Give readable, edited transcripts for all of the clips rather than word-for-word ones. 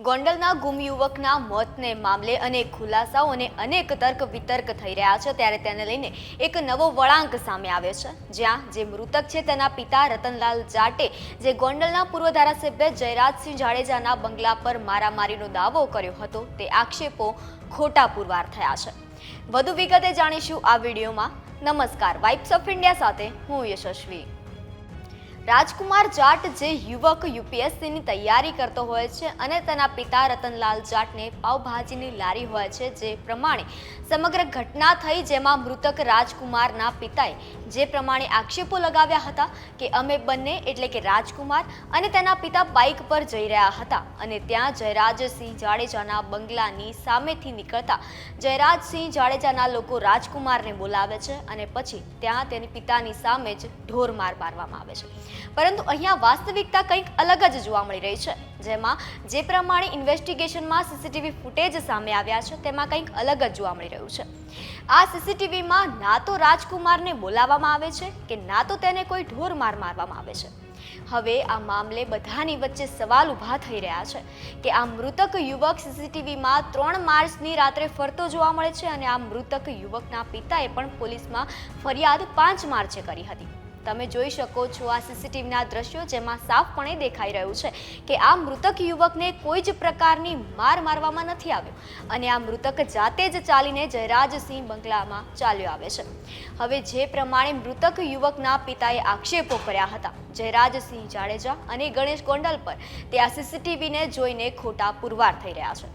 ગોંડલના ગુમ યુવકના મોતને મામલે અનેક ખુલાસાઓ અને અનેક તર્ક વિતર્ક થઈ રહ્યા છે ત્યારે તેને લઈને એક નવો વળાંક સામે આવ્યો છે જ્યાં જે મૃતક છે તેના પિતા રતનલાલ જાટે જે ગોંડલના પૂર્વ ધારાસભ્ય જયરાજસિંહ જાડેજાના બંગલા પર મારામારીનો દાવો કર્યો હતો તે આક્ષેપો ખોટા પુરવાર થયા છે। વધુ વિગતે જાણીશું આ વિડીયોમાં। નમસ્કાર, વાઇબ્સ ઓફ ઇન્ડિયા સાથે હું યશસ્વી। રાજકુમાર જાટ જે યુવક યુપીએસસીની તૈયારી કરતો હોય છે અને તેના પિતા રતનલાલ જાટને પાવભાજીની લારી હોય છે, જે પ્રમાણે સમગ્ર ઘટના થઈ જેમાં મૃતક રાજકુમારના પિતાએ જે પ્રમાણે આક્ષેપો લગાવ્યા હતા કે અમે બંને એટલે કે રાજકુમાર અને તેના પિતા બાઇક પર જઈ રહ્યા હતા અને ત્યાં જયરાજસિંહ જાડેજાના બંગલાની સામેથી નીકળતા જયરાજસિંહ જાડેજાના લોકો રાજકુમારને બોલાવે છે અને પછી ત્યાં તેની પિતાની સામે જ ઢોરમાર મારવામાં આવે છે। પરંતુ અહીંયા વાસ્તવિકતા કંઈક અલગ જ જોવા મળી રહી છે, જેમાં જે પ્રમાણે ઇન્વેસ્ટિગેશનમાં સીસીટીવી ફૂટેજ સામે આવ્યા છે તેમાં કંઈક અલગ જ જોવા મળી રહ્યું છે। આ સીસીટીવીમાં ના તો રાજકુમારને બોલાવવામાં આવે છે કે ના તો તેને કોઈ ઢોરમાર મારવામાં આવે છે। હવે આ મામલે બધાની વચ્ચે સવાલ ઊભા થઈ રહ્યા છે કે આ મૃતક યુવક સીસીટીવીમાં 3 માર્ચની રાત્રે ફરતો જોવા મળે છે અને આ મૃતક યુવકના પિતાએ પણ પોલીસમાં ફરિયાદ 5 માર્ચે કરી હતી। તમે જોઈ શકો છો આ સીસીટીવીના દ્રશ્યો, જેમાં સાફપણે દેખાઈ રહ્યું છે કે આ મૃતક યુવકને કોઈ જ પ્રકારની માર મારવામાં નથી આવ્યો અને આ મૃતક જાતે જ ચાલીને જયરાજસિંહ બંગલામાં ચાલ્યો આવે છે। હવે જે પ્રમાણે મૃતક યુવકના પિતાએ આક્ષેપો કર્યા હતા જયરાજસિંહ જાડેજા અને ગણેશ ગોંડલ પર, તે આ સીસીટીવીને જોઈને ખોટા પુરવાર થઈ રહ્યા છે।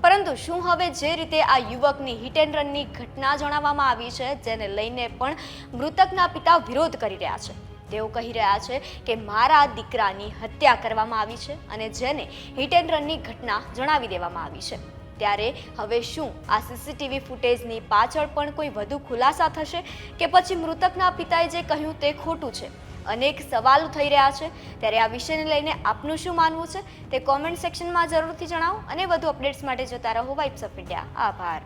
પરંતુ શું હવે જે રીતે આ યુવકની હિટ એન્ડ રનની ઘટના જણાવવામાં આવી છે, જેને લઈને પણ મૃતકના પિતા વિરોધ કરી રહ્યા છે। તેઓ કહી રહ્યા છે કે મારા દીકરાની હત્યા કરવામાં આવી છે અને જેને હિટ એન્ડ રનની ઘટના જણાવી દેવામાં આવી છે। ત્યારે હવે શું આ સીસીટીવી ફૂટેજની પાછળ પણ કોઈ વધુ ખુલાસા થશે કે પછી મૃતકના પિતાએ જે કહ્યું તે ખોટું છે? અનેક સવાલો થઈ રહ્યા છે। ત્યારે આ વિષયને લઈને આપનું શું માનવું છે તે કોમેન્ટ સેક્શનમાં જરૂરથી જણાવો અને વધુ અપડેટ્સ માટે જોતા રહો વાઇબ્સ ઓફ ઇન્ડિયા। આભાર।